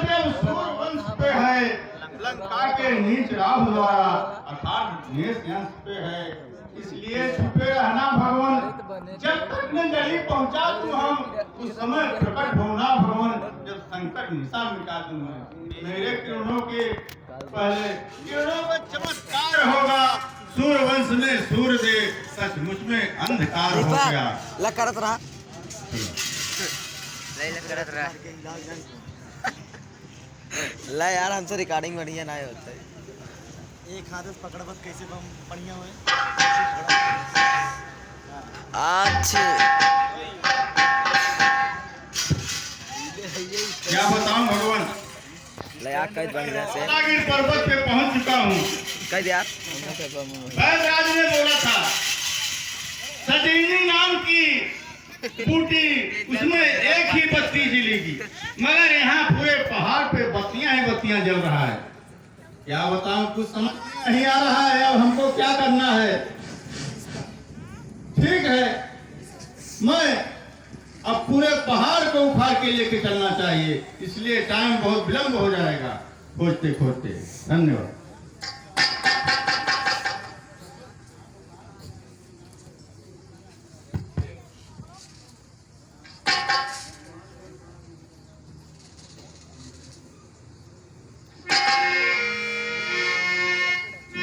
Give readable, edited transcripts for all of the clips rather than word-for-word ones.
जब सूर्यवंश पे है, लंका के नीच राहु द्वारा अर्थात यंश पे है, इसलिए छुपे रहना भगवान। जब तक न जली पहुंचा तू हम, उस समय प्रकट होना भगवान। जब संकट निशा मिटा दूंगा, मेरे किरणों के पहले किरणों का चमत्कार होगा। सूर्यवंश में सूर्य सचमुच में अंधकार हो गया। लग करत रहा ला यार, हमसे रिकॉर्डिंग बढ़िया ना होता है। एक हाथ से पकड़ बस कैसे बढ़िया हुए। अच्छा क्या बताऊं भगवान, लया कई बढ़िया से सागिर पर्वत पे पहुंच चुका हूँ। कह दिया बैलराज ने बोला था सजीनी नाम की बूटी, उसमें एक ही बत्ती जलेगी, मगर यहाँ पूरे पहाड़ पे बत्तियां ही बत्तियां जल रहा है। क्या बताऊं, कुछ समझ नहीं आ रहा है। अब हमको क्या करना है? ठीक है, मैं अब पूरे पहाड़ को उखाड़ के लेके चलना चाहिए, इसलिए टाइम बहुत विलंब हो जाएगा खोजते खोजते। धन्यवाद।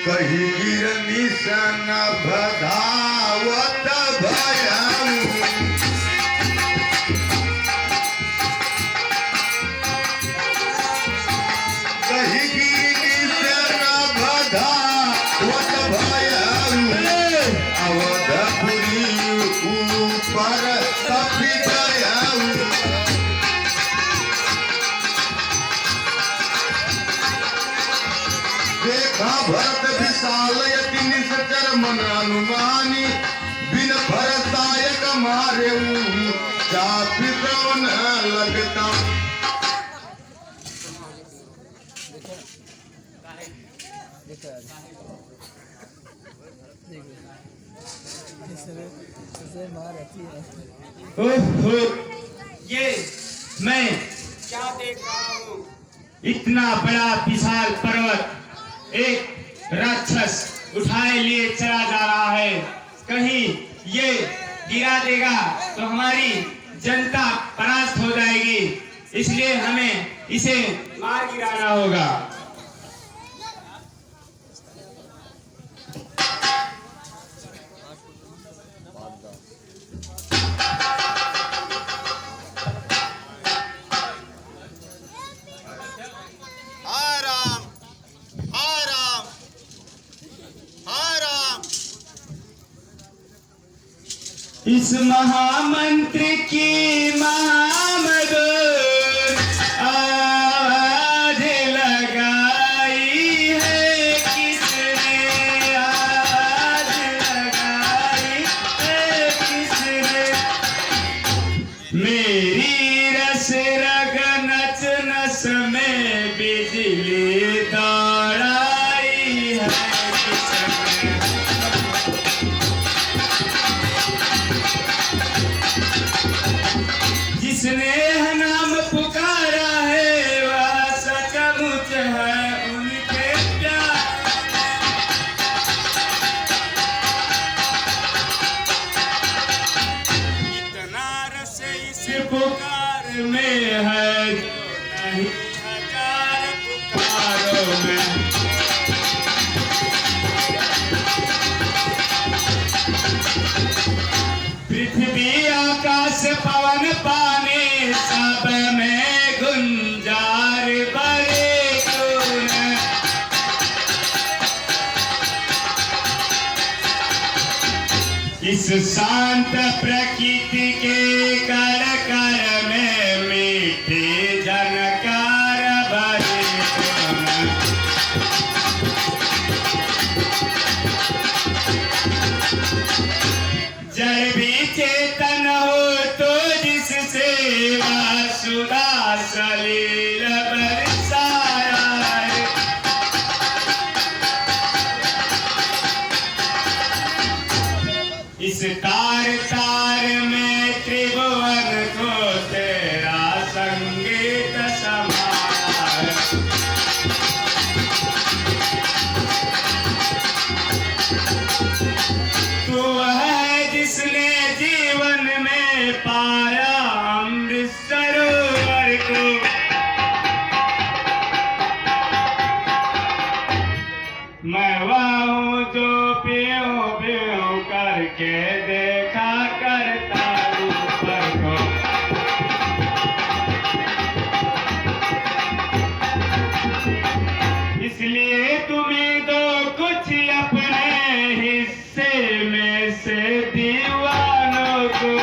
कही गिरनी सन बधावत भयऊ, कही गिरनी सन बधावत भयऊ, अवधपुरी ऊपर तपि गयऊ। देखा भरत विशाल यति निश्चर मन अनुमानी, बिन भरतायक मारे चापि द्रोण लगता। ये मैं क्या देख रहा हूँ? इतना बड़ा विशाल पर्वत एक राक्षस उठाए लिए चला जा रहा है। कहीं ये गिरा देगा तो हमारी जनता परास्त हो जाएगी, इसलिए हमें इसे मार गिराना होगा। इस महामंत्र की महामद आवाज लगाई है किसने, आवाज लगाई है किसने। मेरी रस रग नच नस में बिजली दौड़ाई है किसने। जिसने नाम पुकारा है वह सचमुच है उनके प्यार। इतना रस इस पुकार में है जो नहीं हजार पुकारों में। पृथ्वी आकाश पवन पानी सब में गुंजार बड़े गुण। इस शांत प्रकृति के कर कर में मीठे जनकार बड़े गुण। जड़ भी चेतन हो तो जिससे वासुदा सलील बरसाया है। इस तार तार में त्रिभुवन को तेरा संगीत समाया। मैंने पाया अमृत सरोवर को, मैं वहाँ जो पीऊं पीऊं करके देखा करता ऊपर को। इसलिए तुम्हें तो कुछ अपने हिस्से में से दीवानों को,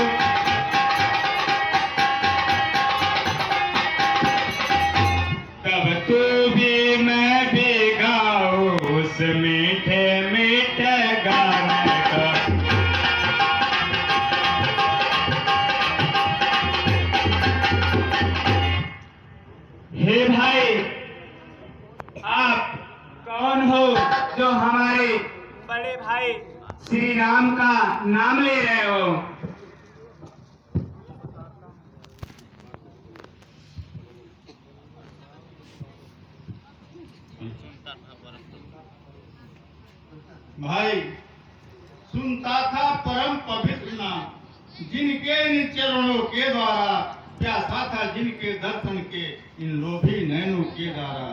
तब तू भी मैं भी गाऊं उस मीठे मीठे गाने का। हे भाई, आप कौन हो जो हमारे बड़े भाई श्री राम का नाम ले रहे हो? भाई, सुनता था परम पवित्र नाम, जिनके इन चरणों के द्वारा प्यासा था जिनके दर्शन के इन लोभी नैनों के द्वारा।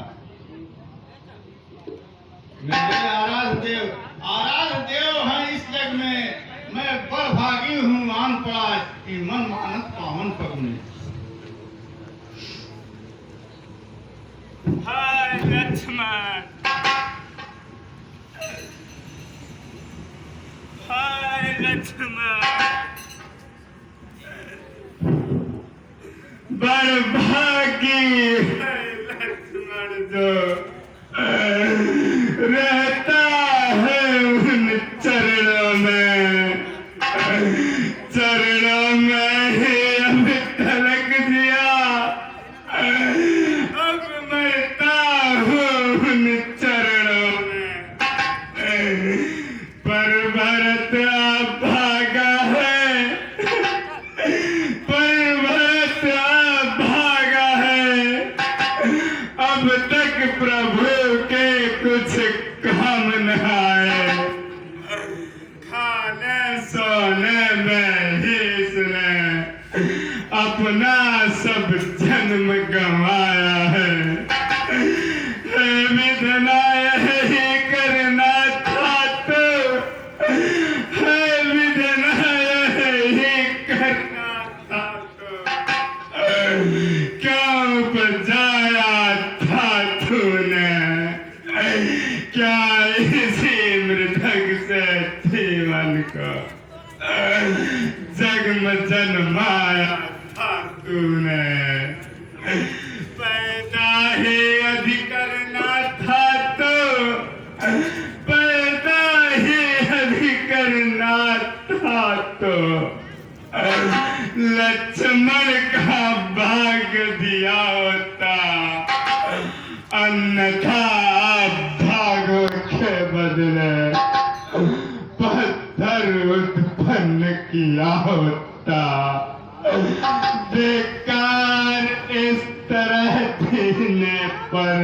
मेरे आराध्य देव हैं इस जग में, मैं बड़ भागी हूँ मान पड़ा कि मन मानस पावन पग में। हाय लक्ष्मण, हाय लक्ष्मण, बड़ भागी लक्ष्मण जो रहता है उन चरणों में, चरणों में ही अब तलक दिया, अब मरता हूँ उन चरणों में। पर भरत अब भागा है, पर भरत अब भागा है, अब तक प्रभु के कुछ काम न आए, खाने सोने में ही इसने अपना सब जन्म गंवाया है। विधना यही करना था तो, विधना यही करना था तो, क्यों बजाया था तूने, क्या इसी मृदंग से जीवन को जग में जन्माया था तूने। पैदा ही अधिक करना था तो, पैदा ही अधिक करना था तो, लक्ष्मण का भाग दिया होता, अन्यथा भागों के बदले पत्थर उत्पन्न किया होता। बेकार इस तरह जीने पर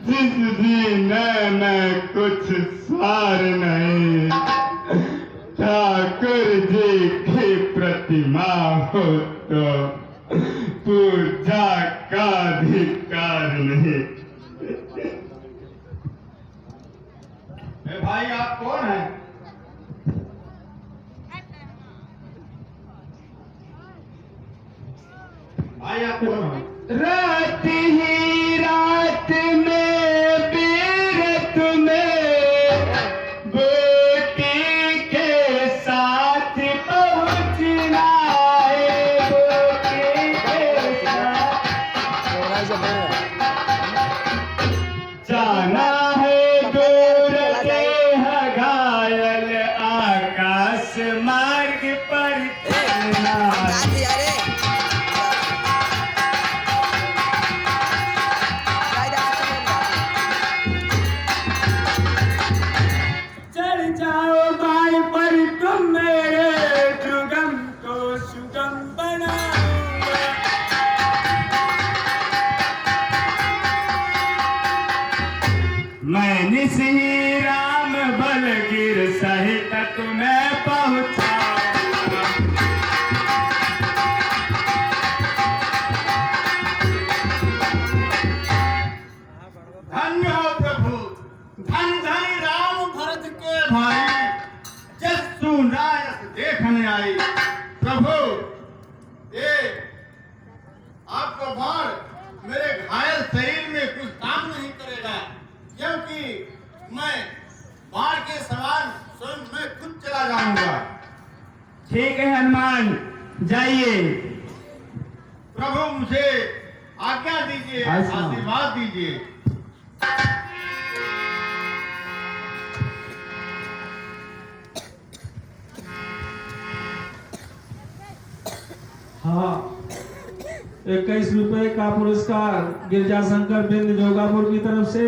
जिस जीने में कुछ सार नहीं, ठाकुर जी की प्रतिमा हो तो पूजा का अधिकार नहीं। भाई आप कौन हैं? भाई आप कौन हैं? रात ही रात में बीरत में बेटी के साथ पहुंचना है, बेटी के साथ जाना है, दूर के घायल आकाश मार्ग पर चलना। आई। प्रभु, ये आपका बाण मेरे घायल शरीर में कुछ काम नहीं करेगा, क्योंकि मैं बाण के समान स्वयं मैं खुद चला जाऊंगा। ठीक है हनुमान, जाइए। प्रभु, मुझे आज्ञा दीजिए, आशीर्वाद दीजिए। हाँ, 21 रुपए का पुरस्कार गिरजाशंकर बिंद जोगापुर की तरफ से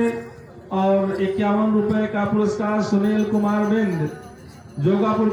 और 51 रुपए का पुरस्कार सुनील कुमार बिंद जोगापुर